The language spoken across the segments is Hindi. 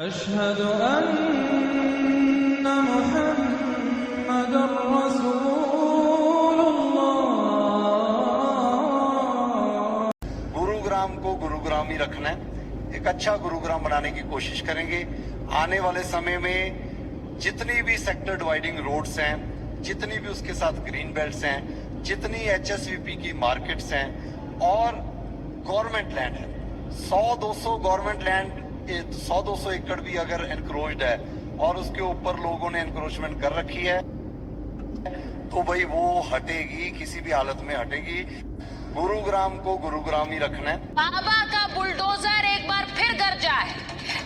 अशहदु अन्ना मुहम्मदुर रसूलुल्लाह। गुरुग्राम को गुरुग्राम ही रखना है, एक अच्छा गुरुग्राम बनाने की कोशिश करेंगे। आने वाले समय में जितनी भी सेक्टर डिवाइडिंग रोड्स हैं, जितनी भी उसके साथ ग्रीन बेल्ट्स हैं, जितनी HSVP की मार्केट्स हैं और गवर्नमेंट लैंड है, 100-200 गवर्नमेंट लैंड 100-200 एकड़ भी अगर एनक्रोच्ड है और उसके ऊपर लोगों ने एनक्रोचमेंट कर रखी है तो भाई वो हटेगी, किसी भी हालत में हटेगी। गुरुग्राम को गुरुग्राम ही रखना है। बाबा का बुलडोजर एक बार फिर गरजा है,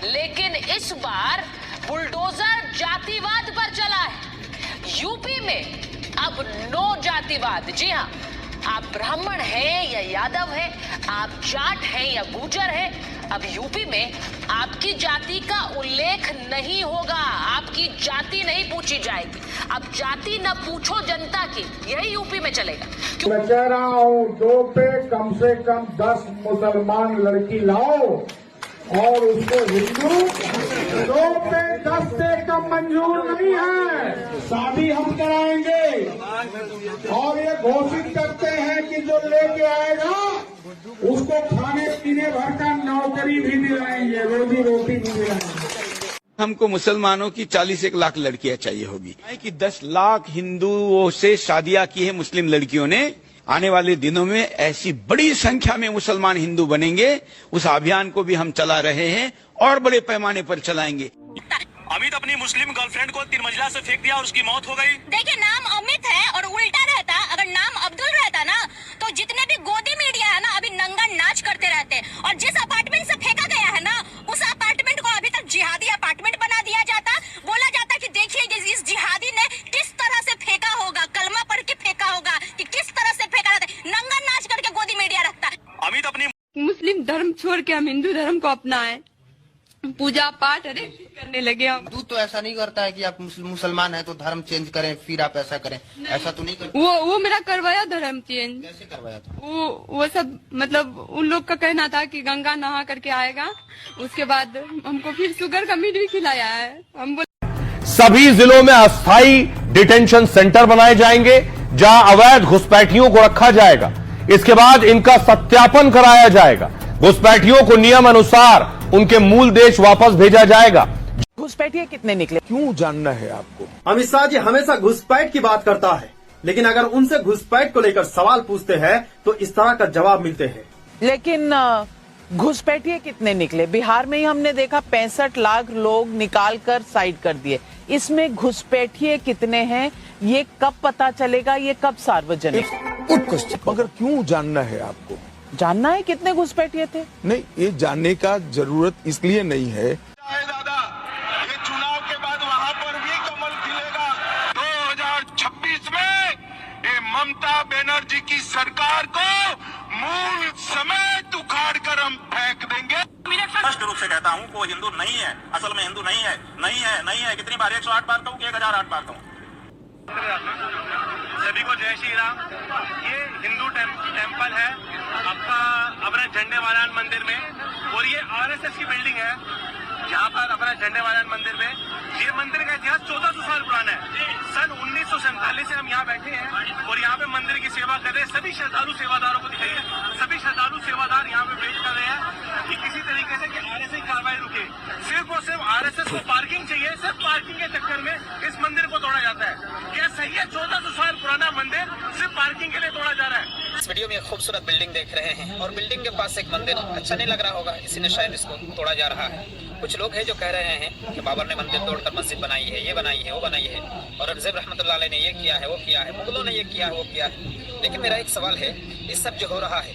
लेकिन इस बार बुलडोजर जातिवाद पर चला है। यूपी में अब नो जातिवाद। जी हाँ, आप ब्राह्मण हैं या यादव हैं, आप जाट हैं या गुर्जर हैं, अब यूपी में आपकी जाति का उल्लेख नहीं होगा, आपकी जाति नहीं पूछी जाएगी। अब जाति न पूछो जनता की, यही यूपी में चलेगा। मैं कह रहा हूँ 2 पे कम से कम 10 मुसलमान लड़की लाओ और उसको हिंदू 2 पे 10 से कम मंजूर नहीं है। शादी हम कराएंगे और ये घोषित करते हैं कि जो लेके आएगा उसको खाने पीने भर का नौकरी भी दिलाएंगे, रोजी रोटी भी दिलाएंगे। हमको मुसलमानों की 40-1 लाख लड़कियां चाहिए होगी कि 10 लाख हिंदुओं से शादियां की है मुस्लिम लड़कियों ने। आने वाले दिनों में ऐसी बड़ी संख्या में मुसलमान हिंदू बनेंगे, उस अभियान को भी हम चला रहे हैं और बड़े पैमाने पर चलाएंगे। अमित अपनी मुस्लिम गर्लफ्रेंड को 3 मंजिला से फेंक दिया और उसकी मौत हो गई। देखिए, नाम अमित है और उल्टा रहता, अगर नाम अब्दुल रहता ना तो जितने भी गोदी मीडिया है ना अभी नंगा नाच करते रहते। और जिस अपार्टमेंट से फेंका गया है ना उस अपार्टमेंट को अभी तक जिहादी अपार्टमेंट बना दिया जाता। बोला जाता कि देखिए इस जिहादी ने किस तरह से फेंका होगा, कलमा पढ़ के फेंका होगा कि किस तरह से फेंका रहता है। नंगा नाच करके गोदी मीडिया रखता है। अमित अपनी मुस्लिम धर्म छोड़ के हम हिंदू धर्म को अपनाएं, पूजा पाठ अरे करने लगे हम। हिंदू तो ऐसा नहीं करता है कि आप मुसलमान हैं तो धर्म चेंज करें फिर आप ऐसा करें, ऐसा तो नहीं करते। वो मेरा करवाया धर्म चेंज। कैसे करवाया था? वो सब मतलब उन लोग का कहना था कि गंगा नहा करके आएगा, उसके बाद हमको फिर शुगर का मीट भी खिलाया है। हम सभी जिलों में अस्थायी डिटेंशन सेंटर बनाए जाएंगे जहां अवैध घुसपैठियों को रखा जाएगा। इसके बाद इनका सत्यापन कराया जाएगा। घुसपैठियों को नियम अनुसार उनके मूल देश वापस भेजा जाएगा। घुसपैठिए कितने निकले, क्यों जानना है आपको? अमित शाह जी हमेशा घुसपैठ की बात करता है, लेकिन अगर उनसे घुसपैठ को लेकर सवाल पूछते हैं तो इस तरह का जवाब मिलते हैं। लेकिन घुसपैठिए कितने निकले? बिहार में ही हमने देखा 65 लाख लोग निकाल कर साइड कर दिए। इसमें घुसपैठिए कितने हैं ये कब पता चलेगा, ये कब सार्वजनिक? मगर क्यों जानना है आपको? जानना है कितने घुसपैठिए थे? नहीं, ये जानने का जरूरत इसलिए नहीं है। दादा, ये चुनाव के बाद वहाँ पर भी कमल खिलेगा। 2026 में ये ममता बनर्जी की सरकार को मूल समेत उखाड़ कर हम फेंक देंगे। स्पष्ट रूप से कहता हूँ वो हिंदू नहीं है, असल में हिंदू नहीं है, नहीं है, नहीं है। कितनी बार 108 बार कहूँ, 1008 बार कहूँ। सभी को जय श्री राम। ये हिंदू टेम्पल है आपका अपना झंडे वारान मंदिर में, और ये RSS की बिल्डिंग है यहाँ पर अपना झंडे वारान मंदिर में। ये मंदिर का इतिहास 1400 साल पुराना है। सन 1947 से हम यहाँ बैठे हैं और यहाँ पे मंदिर की सेवा कर रहे हैं। सभी श्रद्धालु सेवादारों को दिखाइए, सभी श्रद्धालु सेवादार यहाँ पे वेट कर रहे हैं कि किसी तरीके से कि RSS की कार्रवाई रुके। सिर्फ और सिर्फ RSS को पार्किंग चाहिए, सिर्फ पार्किंग के चक्कर में इस मंदिर को तोड़ा जाता है। क्या सही है? 1400 साल पुराना मंदिर सिर्फ पार्किंग के लिए तोड़ा जा रहा है। इस वीडियो में खूबसूरत बिल्डिंग देख रहे हैं और बिल्डिंग के पास एक मंदिर अच्छा नहीं लग रहा होगा, इसी ने शायद इसको तोड़ा जा रहा है। कुछ लोग हैं जो कह रहे हैं कि बाबर ने मंदिर तोड़कर मस्जिद बनाई है, ये बनाई है, वो बनाई है, औरंगजेब रहमतुल्लाह अलैह ने ये किया है, वो किया है, मुगलों ने ये किया है, वो किया है। लेकिन मेरा एक सवाल है, ये सब जो हो रहा है,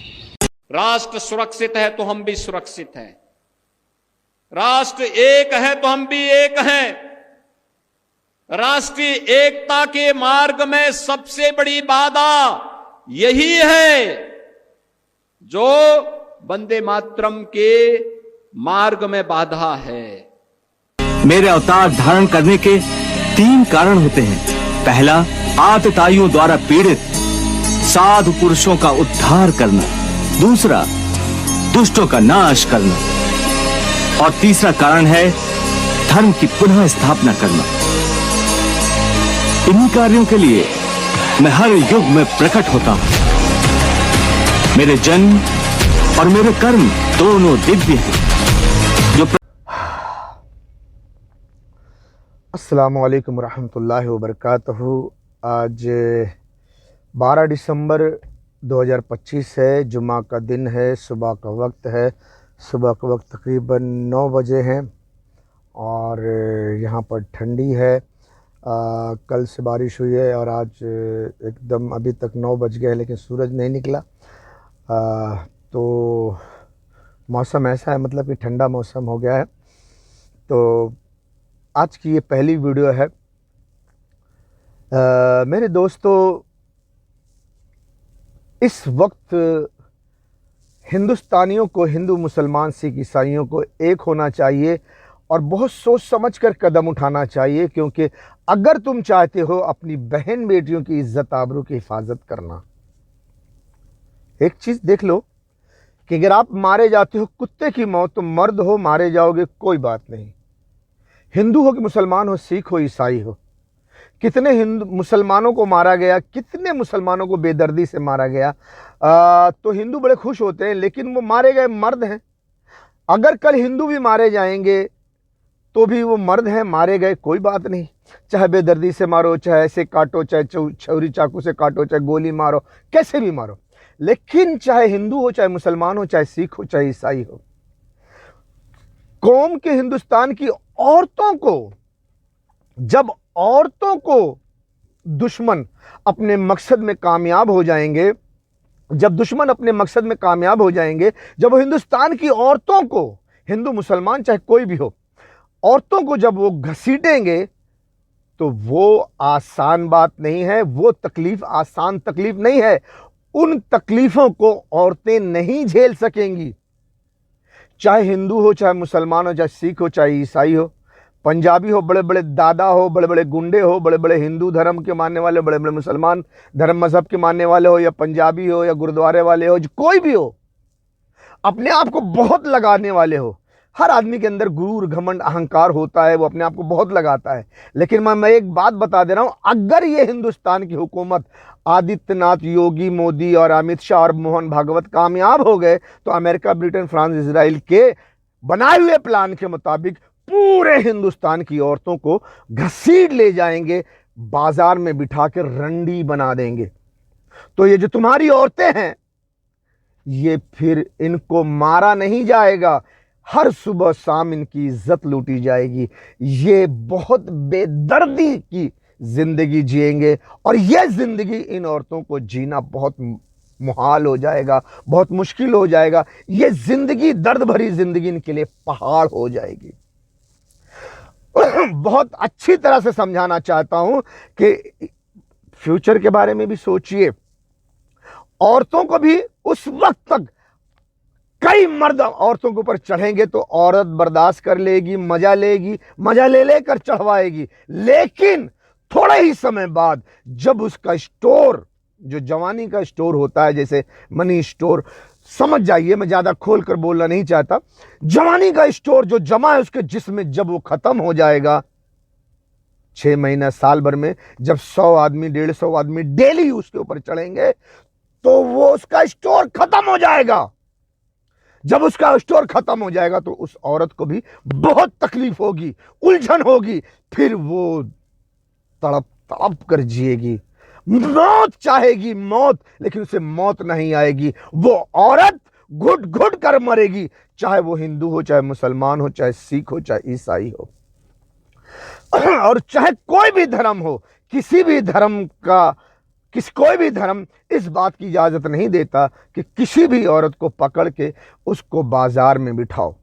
राष्ट्र सुरक्षित है तो हम भी सुरक्षित हैं, राष्ट्र एक है तो हम भी एक हैं। राष्ट्रीय एकता के मार्ग में सबसे बड़ी बाधा यही है जो वंदे मातरम के मार्ग में बाधा है। मेरे अवतार धारण करने के 3 कारण होते हैं। पहला, आतताइयों द्वारा पीड़ित साधु पुरुषों का उद्धार करना। दूसरा, दुष्टों का नाश करना। और तीसरा कारण है धर्म की पुनः स्थापना करना। इन्हीं कार्यों के लिए मैं हर युग में प्रकट होता हूं। मेरे जन्म और मेरे कर्म दोनों दिव्य हैं। जो अस्सलामु अलैकुम रहमतुल्लाहि व बरकातहू। आज 12 दिसंबर 2025 है, जुमा का दिन है, सुबह का वक्त है। सुबह का वक्त तकरीबन 9 बजे है और यहाँ पर ठंडी है। कल से बारिश हुई है और आज एकदम अभी तक 9 बज गए लेकिन सूरज नहीं निकला। तो मौसम ऐसा है, मतलब कि ठंडा मौसम हो गया है। तो आज की ये पहली वीडियो है। मेरे दोस्तों, इस वक्त हिंदुस्तानियों को, हिंदू मुसलमान सिख ईसाइयों को एक होना चाहिए और बहुत सोच समझ कर कदम उठाना चाहिए, क्योंकि अगर तुम चाहते हो अपनी बहन बेटियों की इज्जत आबरू की हिफाजत करना, एक चीज़ देख लो कि अगर आप मारे जाते हो कुत्ते की मौत, तो मर्द हो मारे जाओगे, कोई बात नहीं। हिंदू हो कि मुसलमान हो, सिख हो ईसाई हो, कितने हिंदू मुसलमानों को मारा गया, कितने मुसलमानों को बेदर्दी से मारा गया। तो हिंदू बड़े खुश होते हैं, लेकिन वो मारे गए मर्द हैं। अगर कल हिंदू भी मारे जाएंगे तो भी वो मर्द हैं, मारे गए, कोई बात नहीं। चाहे बेदर्दी से मारो, चाहे ऐसे काटो, चाहे छुरी चाकू से काटो, चाहे गोली मारो, कैसे भी मारो, लेकिन चाहे हिंदू हो, चाहे मुसलमान हो, चाहे सिख हो, चाहे ईसाई हो, कौम के हिंदुस्तान की औरतों को, जब औरतों को दुश्मन अपने मकसद में कामयाब हो जाएंगे, जब दुश्मन अपने मकसद में कामयाब हो जाएंगे, जब वो हिंदुस्तान की औरतों को, हिंदू मुसलमान चाहे कोई भी हो, औरतों को जब वो घसीटेंगे, तो वो आसान बात नहीं है। वो तकलीफ आसान तकलीफ नहीं है। उन तकलीफों को औरतें नहीं झेल सकेंगी। चाहे हिंदू हो, चाहे मुसलमान हो, चाहे सिख हो, चाहे ईसाई हो, पंजाबी हो, बड़े बड़े दादा हो, बड़े बड़े गुंडे हो, बड़े बड़े हिंदू धर्म के मानने वाले, बड़े बड़े मुसलमान धर्म मजहब के मानने वाले हो, या पंजाबी हो, या गुरुद्वारे वाले हो, कोई भी हो, अपने आप को बहुत लगाने वाले हो। हर आदमी के अंदर गुरूर, घमंड, अहंकार होता है, वो अपने आप को बहुत लगाता है। लेकिन मैं एक बात बता दे रहा हूं, अगर ये हिंदुस्तान की हुकूमत आदित्यनाथ, योगी, मोदी और अमित शाह और मोहन भागवत कामयाब हो गए, तो अमेरिका, ब्रिटेन, फ्रांस, इजराइल के बनाए हुए प्लान के मुताबिक पूरे हिंदुस्तान की औरतों को घसीट ले जाएंगे, बाजार में बिठा के रंडी बना देंगे। तो ये जो तुम्हारी औरतें हैं, ये फिर इनको मारा नहीं जाएगा, हर सुबह शाम इनकी इज्जत लूटी जाएगी। ये बहुत बेदर्दी की जिंदगी जिएंगे और ये जिंदगी इन औरतों को जीना बहुत मुहाल हो जाएगा, बहुत मुश्किल हो जाएगा। ये जिंदगी, दर्द भरी जिंदगी इनके लिए पहाड़ हो जाएगी। बहुत अच्छी तरह से समझाना चाहता हूं कि फ्यूचर के बारे में भी सोचिए। औरतों को भी उस वक्त तक कई मर्द औरतों के ऊपर चढ़ेंगे तो औरत बर्दाश्त कर लेगी, मजा लेगी, मजा ले लेकर चढ़वाएगी। लेकिन थोड़े ही समय बाद जब उसका स्टोर, जो जवानी का स्टोर होता है, जैसे मनी स्टोर, समझ जाइए, मैं ज्यादा खोल कर बोलना नहीं चाहता, जवानी का स्टोर जो जमा है उसके जिस्म में, जब वो खत्म हो जाएगा 6 महीना, साल भर में, जब 100 आदमी, 150 आदमी डेली उसके ऊपर चढ़ेंगे, तो वो उसका स्टोर खत्म हो जाएगा। जब उसका स्टोर खत्म हो जाएगा तो उस औरत को भी बहुत तकलीफ होगी, उलझन होगी, फिर वो तड़प तड़प कर जिएगी, मौत चाहेगी, मौत, लेकिन उसे मौत नहीं आएगी। वो औरत घुट घुट कर मरेगी, चाहे वो हिंदू हो, चाहे मुसलमान हो, चाहे सिख हो, चाहे ईसाई हो, और चाहे कोई भी धर्म हो। किसी भी धर्म का, कोई भी धर्म इस बात की इजाजत नहीं देता कि किसी भी औरत को पकड़ के उसको बाजार में बिठाओ।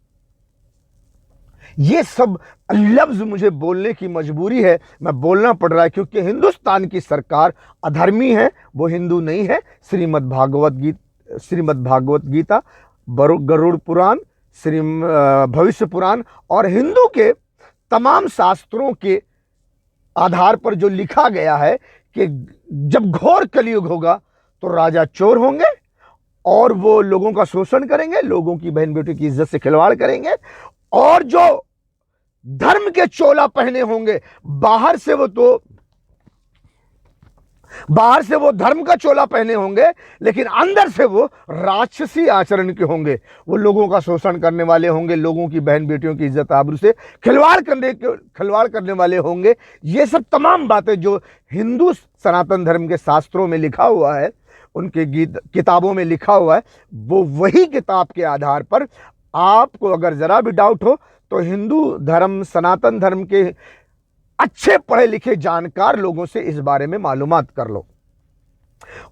ये सब लफ्ज मुझे बोलने की मजबूरी है, मैं बोलना पड़ रहा है, क्योंकि हिंदुस्तान की सरकार अधर्मी है, वो हिंदू नहीं है। श्रीमद् भागवत गीता, गरुड़ पुराण, भविष्य पुराण और हिंदू के तमाम शास्त्रों के आधार पर जो लिखा गया है कि जब घोर कलयुग होगा तो राजा चोर होंगे और वो लोगों का शोषण करेंगे, लोगों की बहन बेटी की इज्जत से खिलवाड़ करेंगे, और जो धर्म के चोला पहने होंगे। बाहर से वो धर्म का चोला पहने होंगे, लेकिन अंदर से वो राक्षसी आचरण के होंगे। वो लोगों का शोषण करने वाले होंगे, लोगों की बहन बेटियों की इज्जत आबरू से खिलवाड़ करने वाले होंगे। ये सब तमाम बातें जो हिंदू सनातन धर्म के शास्त्रों में लिखा हुआ है, उनके किताबों में लिखा हुआ है, वो वही किताब के आधार पर आपको अगर जरा भी डाउट हो तो हिंदू धर्म, सनातन धर्म के अच्छे पढ़े लिखे जानकार लोगों से इस बारे में मालूमात कर लो।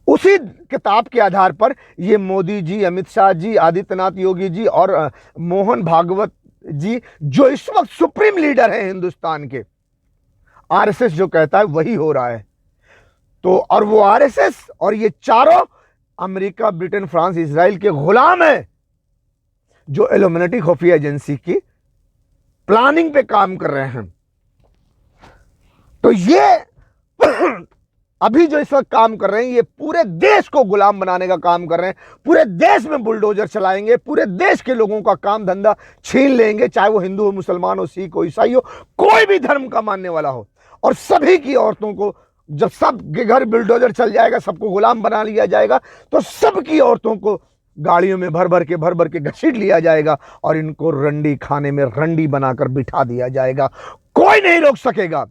उसी किताब के आधार पर ये मोदी जी, अमित शाह जी, आदित्यनाथ योगी जी और मोहन भागवत जी, जो इस वक्त सुप्रीम लीडर हैं हिंदुस्तान के, आरएसएस जो कहता है वही हो रहा है। तो और वो आरएसएस और ये चारों अमेरिका, ब्रिटेन, फ्रांस, इजराइल के गुलाम हैं, जो इल्यूमिनेटी खुफिया एजेंसी की प्लानिंग पे काम कर रहे हैं। तो ये अभी जो इस वक्त काम कर रहे हैं, ये पूरे देश को गुलाम बनाने का काम कर रहे हैं। पूरे देश में बुलडोजर चलाएंगे, पूरे देश के लोगों का काम धंधा छीन लेंगे, चाहे वो हिंदू हो, मुसलमान हो, सिख हो, ईसाई हो, कोई भी धर्म का मानने वाला हो। और सभी की औरतों को, जब सब के घर बुलडोजर चल जाएगा, सबको गुलाम बना लिया जाएगा, तो सबकी औरतों को गाड़ियों में भर भर के घसीट लिया जाएगा और इनको रंडी खाने में रंडी बनाकर बिठा दिया जाएगा। कोई नहीं रोक सकेगा।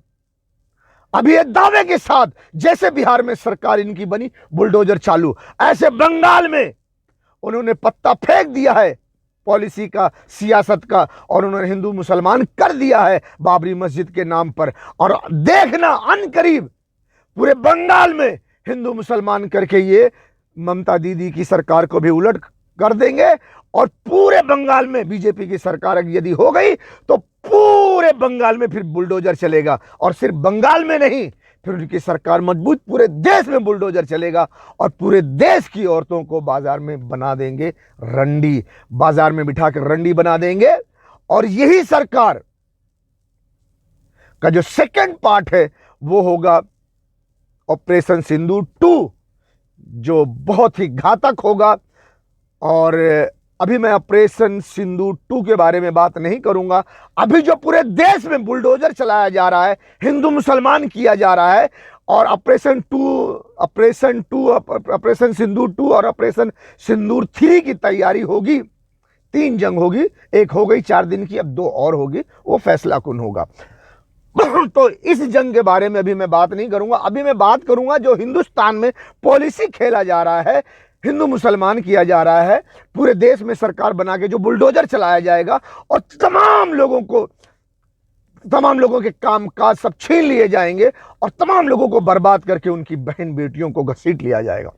अभी ये दावे के साथ, जैसे बिहार में सरकार इनकी बनी, बुलडोजर चालू, ऐसे बंगाल में उन्होंने पत्ता फेंक दिया है पॉलिसी का, सियासत का, और उन्होंने हिंदू मुसलमान कर दिया है बाबरी मस्जिद के नाम पर। और देखना अनकरीब पूरे बंगाल में हिंदू मुसलमान करके ये ममता दीदी की सरकार को भी उलट कर देंगे। और पूरे बंगाल में बीजेपी की सरकार यदि हो गई तो पूरे बंगाल में फिर बुलडोजर चलेगा। और सिर्फ बंगाल में नहीं, फिर उनकी सरकार मजबूत, पूरे देश में बुलडोजर चलेगा और पूरे देश की औरतों को बाजार में बना देंगे रंडी, बाजार में बिठाकर रंडी बना देंगे। और यही सरकार का जो सेकंड पार्ट है वो होगा ऑपरेशन सिंदूर 2, जो बहुत ही घातक होगा। और अभी मैं ऑपरेशन सिंदूर 2 के बारे में बात नहीं करूंगा। अभी जो पूरे देश में बुलडोजर चलाया जा रहा है, हिंदू मुसलमान किया जा रहा है, और ऑपरेशन सिंदूर 2 और ऑपरेशन सिंदूर 3 की तैयारी होगी। 3 जंग होगी, एक हो गई 4 दिन की, अब 2 और होगी, वो फैसला कुन होगा। तो इस जंग के बारे में अभी मैं बात नहीं करूंगा। अभी मैं बात करूंगा जो हिंदुस्तान में पॉलिसी खेला जा रहा है, हिंदू मुसलमान किया जा रहा है, पूरे देश में सरकार बना के जो बुलडोजर चलाया जाएगा और तमाम लोगों के काम काज सब छीन लिए जाएंगे और तमाम लोगों को बर्बाद करके उनकी बहन बेटियों को घसीट लिया जाएगा।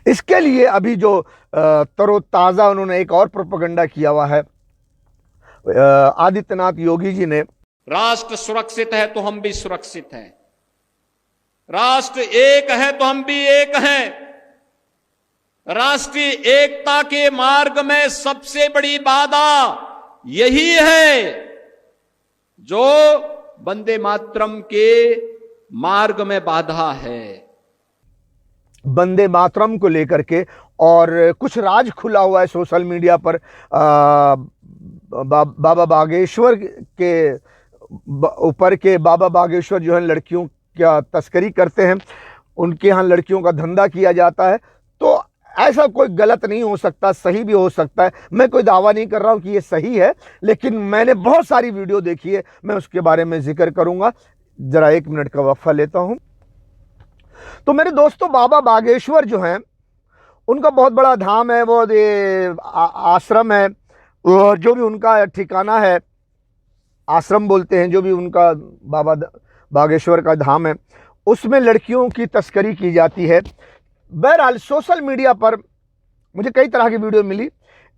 इसके लिए अभी जो तरोताजा उन्होंने एक और प्रोपेगेंडा किया हुआ है आदित्यनाथ योगी जी ने, राष्ट्र सुरक्षित है तो हम भी सुरक्षित हैं, राष्ट्र एक है तो हम भी एक हैं। राष्ट्रीय एकता के मार्ग में सबसे बड़ी बाधा यही है जो वंदे मातरम के मार्ग में बाधा है। वंदे मातरम को लेकर के और कुछ राज खुला हुआ है सोशल मीडिया पर। बाबा बागेश्वर के ऊपर के बाबा बागेश्वर जो है लड़कियों का तस्करी करते हैं, उनके यहाँ लड़कियों का धंधा किया जाता है। तो ऐसा कोई गलत नहीं हो सकता, सही भी हो सकता है। मैं कोई दावा नहीं कर रहा हूं कि ये सही है, लेकिन मैंने बहुत सारी वीडियो देखी है, मैं उसके बारे में जिक्र करूंगा। जरा 1 मिनट का वक्फा लेता हूं। तो मेरे दोस्तों, बाबा बागेश्वर जो हैं, उनका बहुत बड़ा धाम है, वो ये आश्रम है, और जो भी उनका ठिकाना है, आश्रम बोलते हैं, जो भी उनका बाबा बागेश्वर का धाम है, उसमें लड़कियों की तस्करी की जाती है। बहरहाल सोशल मीडिया पर मुझे कई तरह की वीडियो मिली।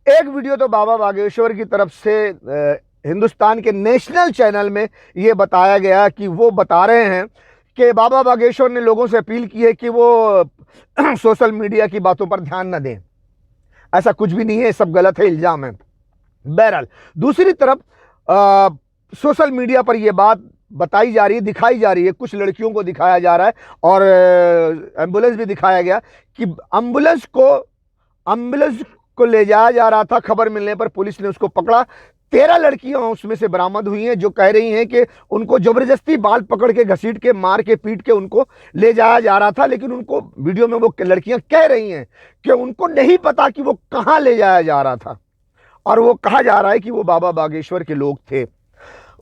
एक वीडियो तो बाबा बागेश्वर की तरफ से हिंदुस्तान के नेशनल चैनल में ये बताया गया कि वो बता रहे हैं कि बाबा बागेश्वर ने लोगों से अपील की है कि वो सोशल मीडिया की बातों पर ध्यान न दें। ऐसा कुछ भी नहीं है, सब गलत है, इल्जाम है। बहरहाल दूसरी तरफ सोशल मीडिया पर यह बात बताई जा रही है, दिखाई जा रही है, कुछ लड़कियों को दिखाया जा रहा है और एम्बुलेंस भी दिखाया गया कि एम्बुलेंस को ले जाया जा रहा था। खबर मिलने पर पुलिस ने उसको पकड़ा, 13 लड़कियां उसमें से बरामद हुई हैं जो कह रही हैं कि उनको जबरदस्ती बाल पकड़ के घसीट के मार के पीट के उनको ले जाया जा रहा था। लेकिन उनको वीडियो में वो लड़कियां कह रही हैं कि उनको नहीं पता कि वो कहां ले जाया जा रहा था, और वो कहा जा रहा है कि वो बाबा बागेश्वर के लोग थे।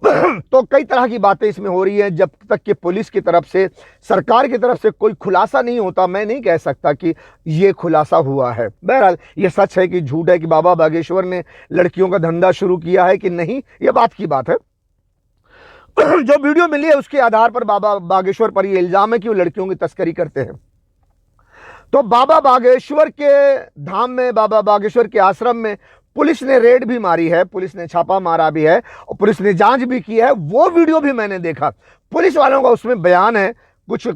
तो कई तरह की बातें इसमें हो रही हैं। जब तक कि पुलिस की तरफ से, सरकार की तरफ से कोई खुलासा नहीं होता, मैं नहीं कह सकता कि ये खुलासा हुआ है। बहरहाल ये सच है कि झूठ है कि बाबा बागेश्वर ने लड़कियों का धंधा शुरू किया है कि नहीं, ये बात की बात है। जो वीडियो मिली है उसके आधार पर बाबा बागेश्वर पर यह इल्जाम है कि वो लड़कियों की तस्करी करते हैं। तो बाबा बागेश्वर के धाम में, बाबा बागेश्वर के आश्रम में पुलिस ने रेड भी मारी है, पुलिस ने छापा मारा भी है और पुलिस ने जांच भी की है। वो वीडियो भी मैंने देखा। पुलिस वालों का उसमें बयान है, कुछ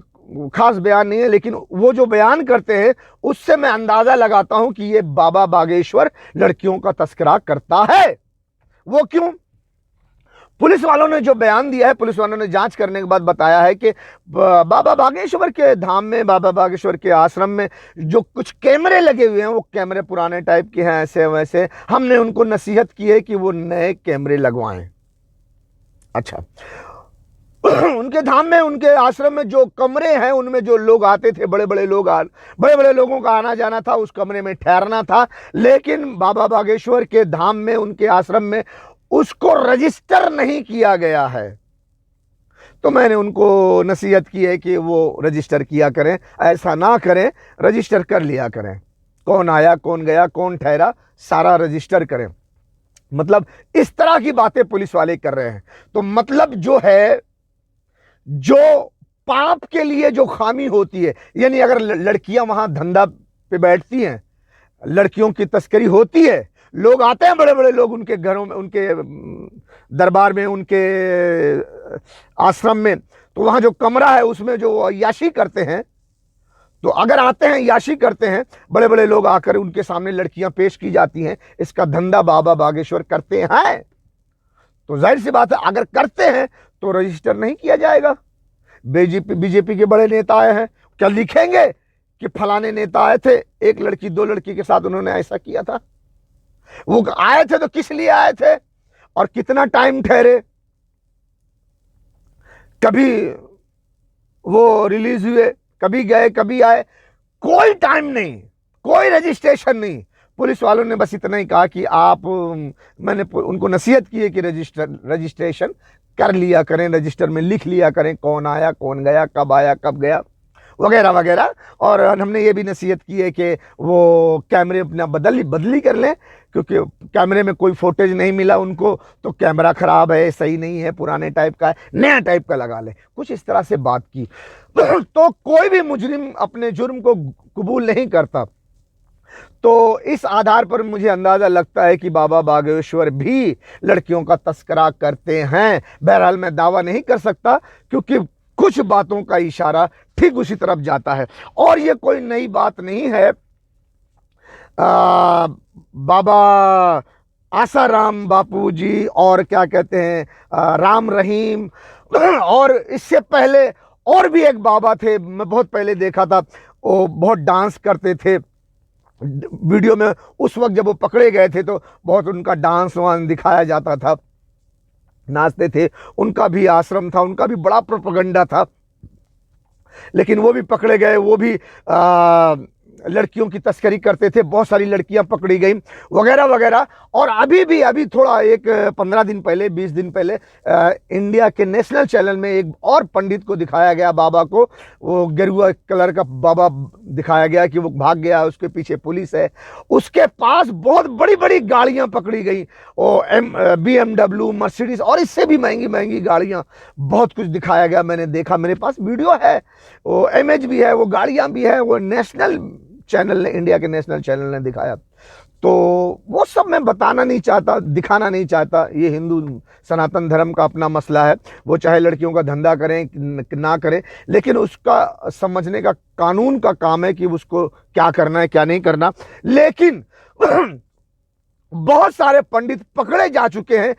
खास बयान नहीं है, लेकिन वो जो बयान करते हैं उससे मैं अंदाजा लगाता हूं कि ये बाबा बागेश्वर लड़कियों का तस्करा करता है। वो क्यों? पुलिस वालों ने जो बयान दिया है, पुलिस वालों ने जांच करने के बाद बताया है कि बाबा बागेश्वर के धाम में, बाबा बागेश्वर के आश्रम में जो कुछ कैमरे लगे हुए हैं वो कैमरे पुराने टाइप के हैं, ऐसे वैसे। हमने उनको नसीहत की है कि वो नए कैमरे लगवाएं। अच्छा, उनके धाम में, उनके आश्रम में जो कमरे हैं उनमें जो लोग आते थे, बड़े बड़े लोगों का आना जाना था, उस कमरे में ठहरना था। लेकिन बाबा बागेश्वर के धाम में, उनके आश्रम में उसको रजिस्टर नहीं किया गया है। तो मैंने उनको नसीहत की है कि वो रजिस्टर किया करें, ऐसा ना करें, रजिस्टर कर लिया करें। कौन आया, कौन गया, कौन ठहरा, सारा रजिस्टर करें। मतलब इस तरह की बातें पुलिस वाले कर रहे हैं। तो मतलब जो है, जो पाप के लिए जो खामी होती है, यानी अगर लड़कियां वहां धंधा पे बैठती हैं, लड़कियों की तस्करी होती है, लोग आते हैं, बड़े बड़े लोग उनके घरों में, उनके दरबार में, उनके आश्रम में, तो वहां जो कमरा है उसमें जो याशी करते हैं, तो अगर आते हैं, याशी करते हैं, बड़े बड़े लोग आकर उनके सामने लड़कियां पेश की जाती हैं, इसका धंधा बाबा बागेश्वर करते हैं। तो जाहिर सी बात है, अगर करते हैं तो रजिस्टर नहीं किया जाएगा। बीजेपी के बड़े नेता आए हैं, क्या लिखेंगे कि फलाने नेता आए थे, एक लड़की 2 लड़की के साथ उन्होंने ऐसा किया था? वो आए थे तो किस लिए आए थे और कितना टाइम ठहरे? कभी वो रिलीज हुए, कभी गए, कभी आए, कोई टाइम नहीं, कोई रजिस्ट्रेशन नहीं। पुलिस वालों ने बस इतना ही कहा कि आप, मैंने उनको नसीहत की है कि रजिस्ट्रेशन कर लिया करें, रजिस्टर में लिख लिया करें कौन आया, कौन गया, कब आया, कब गया, वगैरह वगैरह। और हमने ये भी नसीहत की है कि वो कैमरे अपना बदली कर लें, क्योंकि कैमरे में कोई फुटेज नहीं मिला उनको, तो कैमरा खराब है, सही नहीं है, पुराने टाइप का है, नया टाइप का लगा लें। कुछ इस तरह से बात की। तो कोई भी मुजरिम अपने जुर्म को कबूल नहीं करता। तो इस आधार पर मुझे अंदाजा लगता है कि बाबा बागेश्वर भी लड़कियों का तस्करा करते हैं। बहरहाल मैं दावा नहीं कर सकता, क्योंकि कुछ बातों का इशारा ठीक उसी तरफ जाता है। और ये कोई नई बात नहीं है। बाबा आसाराम बापू जी और क्या कहते हैं, राम रहीम, और इससे पहले और भी एक बाबा थे, मैं बहुत पहले देखा था, वो बहुत डांस करते थे वीडियो में। उस वक्त जब वो पकड़े गए थे तो बहुत उनका डांस वांस दिखाया जाता था, नाचते थे। उनका भी आश्रम था, उनका भी बड़ा प्रोपेगेंडा था, लेकिन वो भी पकड़े गए। वो भी लड़कियों की तस्करी करते थे, बहुत सारी लड़कियां पकड़ी गई, वगैरह वगैरह। और अभी थोड़ा एक 15 दिन पहले, 20 दिन पहले इंडिया के नेशनल चैनल में एक और पंडित को दिखाया गया, बाबा को, वो गेरुआ कलर का बाबा दिखाया गया कि वो भाग गया, उसके पीछे पुलिस है। उसके पास बहुत बड़ी बड़ी गाड़ियां पकड़ी गई, BMW, मर्सिडीज और इससे भी महंगी महंगी गाड़ियां, बहुत कुछ दिखाया गया। मैंने देखा, मेरे पास वीडियो है, वो इमेज भी है, वो गाड़ियां भी है। वो नेशनल चैनल ने, इंडिया के नेशनल चैनल ने दिखाया। तो वो सब मैं बताना नहीं चाहता, दिखाना नहीं चाहता। ये हिंदू सनातन धर्म का अपना मसला है, वो चाहे लड़कियों का धंधा करें ना करें, लेकिन उसका समझने का कानून का काम है कि उसको क्या करना है, क्या नहीं करना। लेकिन बहुत सारे पंडित पकड़े जा चुके हैं।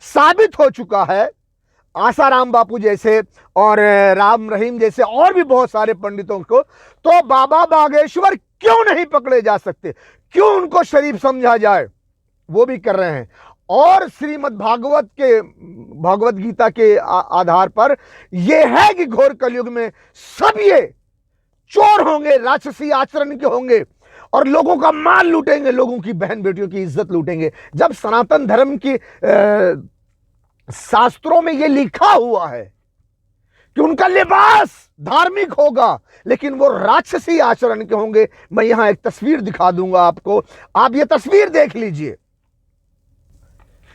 साबित हो चुका है, आसाराम बापू जैसे और राम रहीम जैसे और भी बहुत सारे पंडितों को। तो बाबा बागेश्वर क्यों नहीं पकड़े जा सकते? क्यों उनको शरीफ समझा जाए? वो भी कर रहे हैं। और श्रीमद् भागवत गीता के आधार पर यह है कि घोर कलयुग में सब ये चोर होंगे, राक्षसी आचरण के होंगे और लोगों का माल लूटेंगे, लोगों की बहन बेटियों की इज्जत लूटेंगे। जब सनातन धर्म की शास्त्रों में यह लिखा हुआ है कि उनका लिबास धार्मिक होगा लेकिन वो राक्षसी आचरण के होंगे। मैं यहां एक तस्वीर दिखा दूंगा आपको, आप ये तस्वीर देख लीजिए,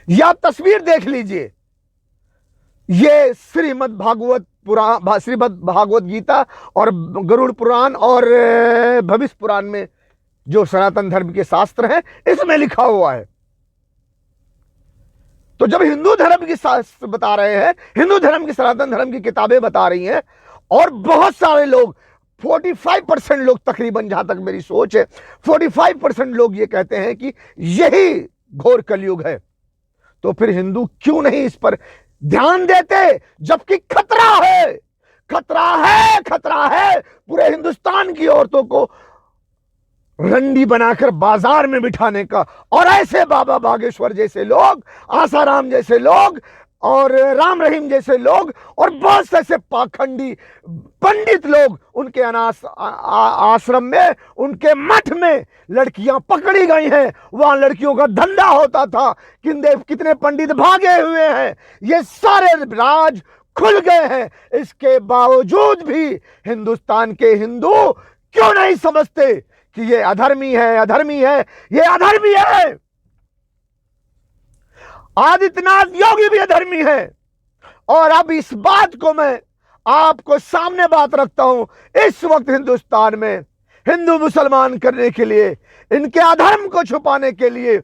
या तस्वीर देख लीजिए। ये श्रीमद् भागवत गीता और गरुड़ पुराण और भविष्य पुराण में जो सनातन धर्म के शास्त्र हैं इसमें लिखा हुआ है। तो जब हिंदू धर्म की शास्त्र बता रहे हैं, हिंदू धर्म की सनातन धर्म की किताबें बता रही हैं, और बहुत सारे लोग 45% लोग तकरीबन, जहां तक मेरी सोच है 45% लोग ये कहते हैं कि यही घोर कलयुग है, तो फिर हिंदू क्यों नहीं इस पर ध्यान देते? जबकि खतरा है, खतरा है, खतरा है पूरे हिंदुस्तान की औरतों को रंडी बनाकर बाजार में बिठाने का। और ऐसे बाबा बागेश्वर जैसे लोग, आसाराम जैसे लोग और राम रहीम जैसे लोग और बहुत से ऐसे पाखंडी पंडित लोग, उनके आश्रम में, उनके मठ में लड़कियां पकड़ी गई हैं, वहां लड़कियों का धंधा होता था, कितने पंडित भागे हुए हैं, ये सारे राज खुल गए हैं। इसके बावजूद भी हिंदुस्तान के हिंदू क्यों नहीं समझते कि ये अधर्मी है, अधर्मी है, ये अधर्मी है। आदित्यनाथ योगी भी अधर्मी है। और अब इस बात को मैं आपको सामने बात रखता हूं, इस वक्त हिंदुस्तान में हिंदू मुसलमान करने के लिए, इनके अधर्म को छुपाने के लिए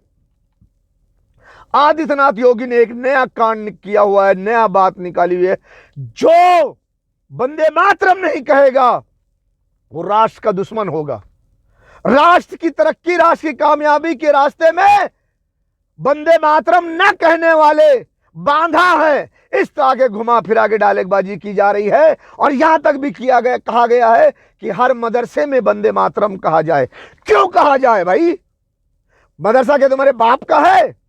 आदित्यनाथ योगी ने एक नया कांड किया हुआ है, नया बात निकाली हुई है। जो वंदे मातरम नहीं कहेगा वो राष्ट्र का दुश्मन होगा। राष्ट्र की तरक्की, राष्ट्र की कामयाबी के रास्ते में वंदे मातरम न कहने वाले बांधा है। इस तरह के घुमा फिरा के डालेबाजी की जा रही है और यहां तक भी कहा गया है कि हर मदरसे में वंदे मातरम कहा जाए। क्यों कहा जाए भाई? मदरसा के तुम्हारे बाप का है?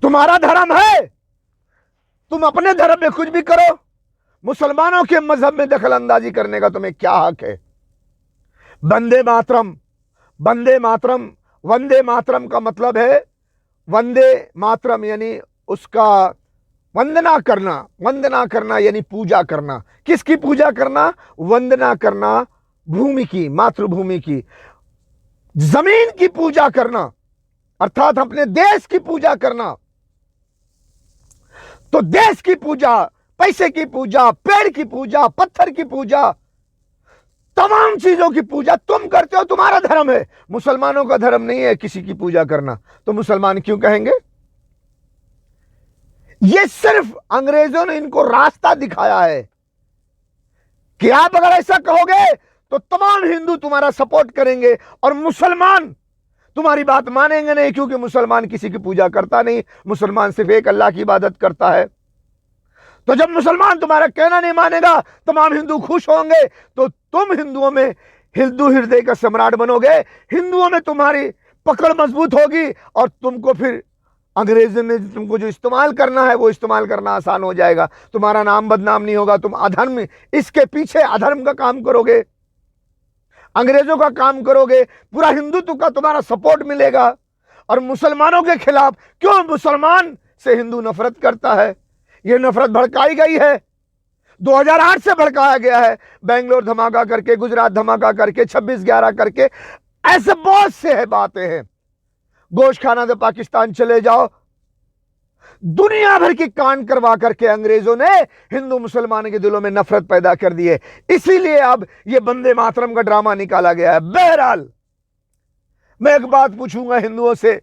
तुम्हारा धर्म है, तुम अपने धर्म में कुछ भी करो, मुसलमानों के मजहब में दखल अंदाजी करने का तुम्हें क्या हक है? वंदे मातरम, वंदे मातरम, वंदे मातरम का मतलब है, वंदे मातरम यानी उसका वंदना करना, वंदना करना यानी पूजा करना। किसकी पूजा करना? वंदना करना भूमि की, मातृभूमि की, जमीन की पूजा करना, अर्थात अपने देश की पूजा करना। तो देश की पूजा, पैसे की पूजा, पेड़ की पूजा, पत्थर की पूजा, तमाम चीजों की पूजा तुम करते हो, तुम्हारा धर्म है। मुसलमानों का धर्म नहीं है किसी की पूजा करना, तो मुसलमान क्यों कहेंगे? ये सिर्फ अंग्रेजों ने इनको रास्ता दिखाया है कि आप अगर ऐसा कहोगे तो तमाम हिंदू तुम्हारा सपोर्ट करेंगे और मुसलमान तुम्हारी बात मानेंगे नहीं, क्योंकि मुसलमान किसी की पूजा करता नहीं, मुसलमान सिर्फ एक अल्लाह की इबादत करता है। तो जब मुसलमान तुम्हारा कहना नहीं मानेगा, तमाम हिंदू खुश होंगे, तो तुम हिंदुओं में हिंदू हृदय का सम्राट बनोगे, हिंदुओं में तुम्हारी पकड़ मजबूत होगी और तुमको फिर अंग्रेजों ने तुमको जो इस्तेमाल करना है वो इस्तेमाल करना आसान हो जाएगा। तुम्हारा नाम बदनाम नहीं होगा, तुम अधर्म, इसके पीछे अधर्म का काम करोगे, अंग्रेजों का काम करोगे, पूरा हिंदुत्व का तुम्हारा सपोर्ट मिलेगा। और मुसलमानों के खिलाफ क्यों? मुसलमान से हिंदू नफरत करता है, यह नफरत भड़काई गई है, 2008 से भड़काया गया है, बेंगलोर धमाका करके, गुजरात धमाका करके, 26/11 करके, ऐसे बहुत से है बातें हैं। गोश्त खाना तो पाकिस्तान चले जाओ, दुनिया भर की कांड करवा करके अंग्रेजों ने हिंदू मुसलमान के दिलों में नफरत पैदा कर दी है। इसीलिए अब यह वंदे मातरम का ड्रामा निकाला गया है। बहरहाल मैं एक बात पूछूंगा हिंदुओं से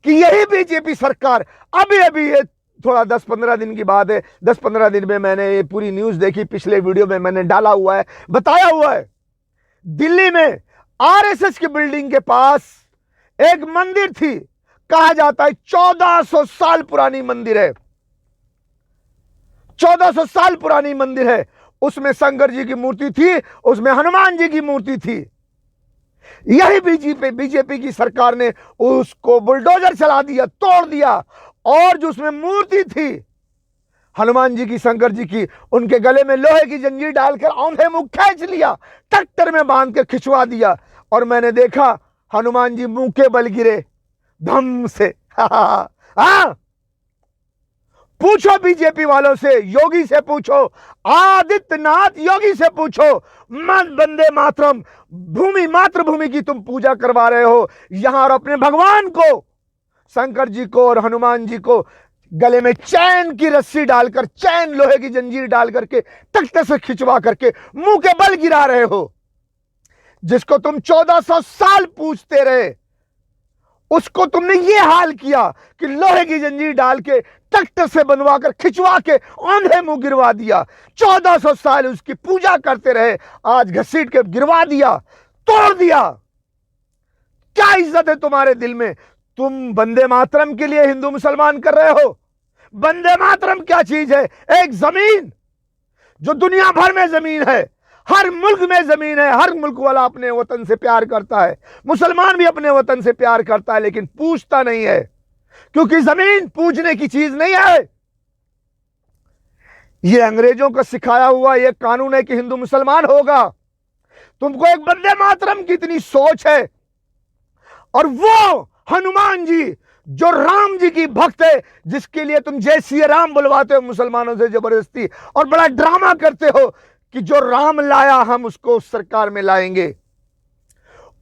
कि यही बीजेपी सरकार अभी ये थोड़ा 10-15 दिन की बात है, 10-15 दिन में मैंने ये पूरी न्यूज देखी, पिछले वीडियो में मैंने डाला हुआ है, बताया हुआ है, दिल्ली में आरएसएस की बिल्डिंग के पास एक मंदिर थी, कहा जाता है 1400 साल पुरानी मंदिर है, 1400 साल पुरानी मंदिर है। उसमें शंकर जी की मूर्ति थी, उसमें हनुमान जी की मूर्ति थी। यही बीजेपी की सरकार ने उसको बुलडोजर चला दिया, तोड़ दिया, और जो उसमें मूर्ति थी हनुमान जी की, शंकर जी की, उनके गले में लोहे की जंजीर डालकर औंधे मुंह खींच लिया, ट्रैक्टर में बांध के खिंचवा दिया। और मैंने देखा हनुमान जी मुंह के बल गिरे धम से। हाँ, पूछो बीजेपी वालों से, योगी से पूछो, आदित्यनाथ योगी से पूछो, मत वंदे मातरम, भूमि मातृभूमि की तुम पूजा करवा रहे हो यहां, और अपने भगवान को, शंकर जी को और हनुमान जी को गले में चैन की रस्सी डालकर, चैन लोहे की जंजीर डाल करके तख्ते से खिंचवा करके मुंह के बल गिरा रहे हो। जिसको तुम 1400 साल पूजते रहे, उसको तुमने ये हाल किया कि लोहे की जंजीर डाल के ट्रैक्टर से बनवा कर खिंचवा के औंधे मुंह गिरवा दिया। 1400 साल उसकी पूजा करते रहे, आज घसीट के गिरवा दिया, तोड़ दिया। क्या इज्जत है तुम्हारे दिल में? तुम वंदे मातरम के लिए हिंदू मुसलमान कर रहे हो। वंदे मातरम क्या चीज है? एक जमीन जो दुनिया भर में जमीन है, हर मुल्क में जमीन है, हर मुल्क वाला अपने वतन से प्यार करता है, मुसलमान भी अपने वतन से प्यार करता है, लेकिन पूछता नहीं है, क्योंकि जमीन पूजने की चीज नहीं है। ये अंग्रेजों का सिखाया हुआ ये कानून है कि हिंदू मुसलमान होगा। तुमको एक वंदे मातरम की इतनी सोच है, और वो हनुमान जी जो राम जी की भक्त है, जिसके लिए तुम जय श्री राम बुलवाते हो मुसलमानों से जबरदस्ती, और बड़ा ड्रामा करते हो कि जो राम लाया हम उसको उस सरकार में लाएंगे,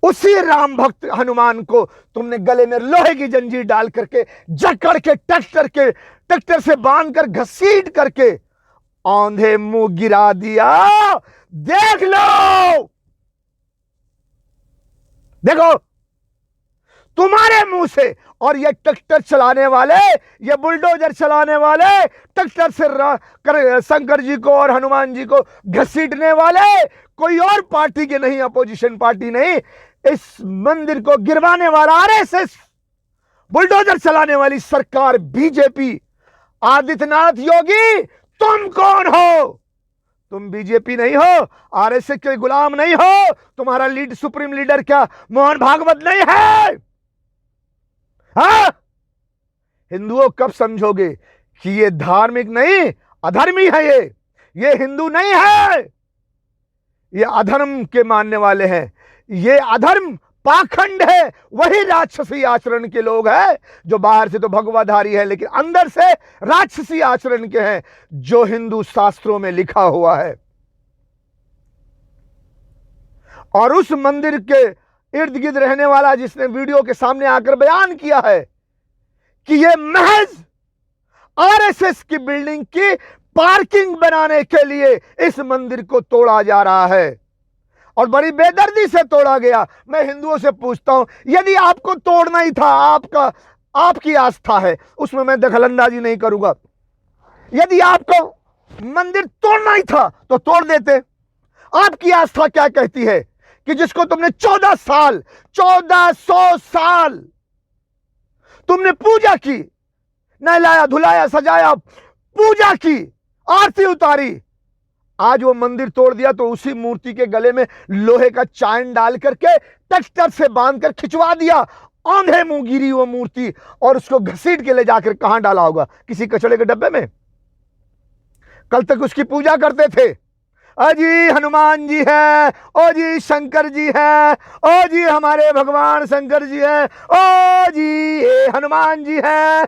उसी राम भक्त हनुमान को तुमने गले में लोहे की जंजीर डाल करके, जकड़ के ट्रैक्टर से बांधकर घसीट करके औंधे मुंह गिरा दिया। देख लो, देखो तुम्हारे मुंह से, और ये ट्रैक्टर चलाने वाले, ये बुलडोजर चलाने वाले, ट्रैक्टर से शंकर जी को और हनुमान जी को घसीटने वाले कोई और पार्टी के नहीं, अपोजिशन पार्टी नहीं, इस मंदिर को गिरवाने वाला आरएसएस, बुलडोजर चलाने वाली सरकार बीजेपी, आदित्यनाथ योगी, तुम कौन हो? तुम बीजेपी नहीं हो, आरएसएस के गुलाम नहीं हो, तुम्हारा सुप्रीम लीडर क्या मोहन भागवत नहीं है? हाँ, हिंदुओं कब समझोगे कि ये धार्मिक नहीं, अधर्मी है, ये हिंदू नहीं है, ये अधर्म के मानने वाले हैं, ये अधर्म पाखंड है, वही राक्षसी आचरण के लोग हैं, जो बाहर से तो भगवाधारी है लेकिन अंदर से राक्षसी आचरण के हैं, जो हिंदू शास्त्रों में लिखा हुआ है। और उस मंदिर के इर्द गिर्द रहने वाला जिसने वीडियो के सामने आकर बयान किया है कि यह महज आरएसएस की बिल्डिंग की पार्किंग बनाने के लिए इस मंदिर को तोड़ा जा रहा है, और बड़ी बेदर्दी से तोड़ा गया। मैं हिंदुओं से पूछता हूं, यदि आपको तोड़ना ही था, आपकी आस्था है, उसमें मैं दखलंदाजी नहीं करूंगा। यदि आपको मंदिर तोड़ना ही था तो तोड़ देते। आपकी आस्था क्या कहती है कि जिसको तुमने 1400 साल तुमने पूजा की, नहलाया धुलाया सजाया, पूजा की, आरती उतारी, आज वो मंदिर तोड़ दिया तो उसी मूर्ति के गले में लोहे का चैन डाल करके ट्रैक्टर से बांधकर खिंचवा दिया, औंधे मुंह गिरी वो मूर्ति, और उसको घसीट के ले जाकर कहां डाला होगा? किसी कचड़े के डब्बे में। कल तक उसकी पूजा करते थे, अजी हनुमान जी है, ओ जी शंकर जी है, ओ जी हमारे भगवान शंकर जी है, ओ जी ये हनुमान जी है,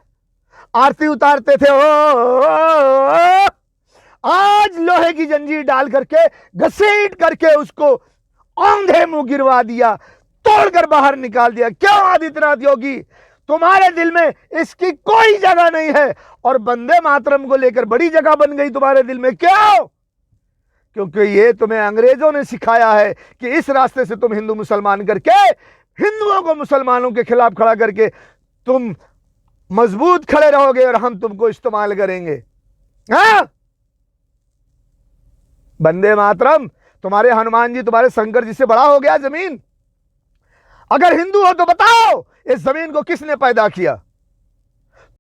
आरती उतारते थे। ओ आज लोहे की जंजीर डाल करके घसीट करके उसको औंधे मुंह गिरवा दिया, तोड़कर बाहर निकाल दिया। क्यों आदित्यनाथ योगी, तुम्हारे दिल में इसकी कोई जगह नहीं है, और वंदे मातरम को लेकर बड़ी जगह बन गई तुम्हारे दिल में। क्यों? क्योंकि ये तुम्हें अंग्रेजों ने सिखाया है कि इस रास्ते से तुम हिंदू मुसलमान करके, हिंदुओं को मुसलमानों के खिलाफ खड़ा करके तुम मजबूत खड़े रहोगे और हम तुमको इस्तेमाल करेंगे। हाँ, वंदे मातरम, तुम्हारे हनुमान जी, तुम्हारे शंकर जी से बड़ा हो गया जमीन। अगर हिंदू हो तो बताओ, इस जमीन को किसने पैदा किया?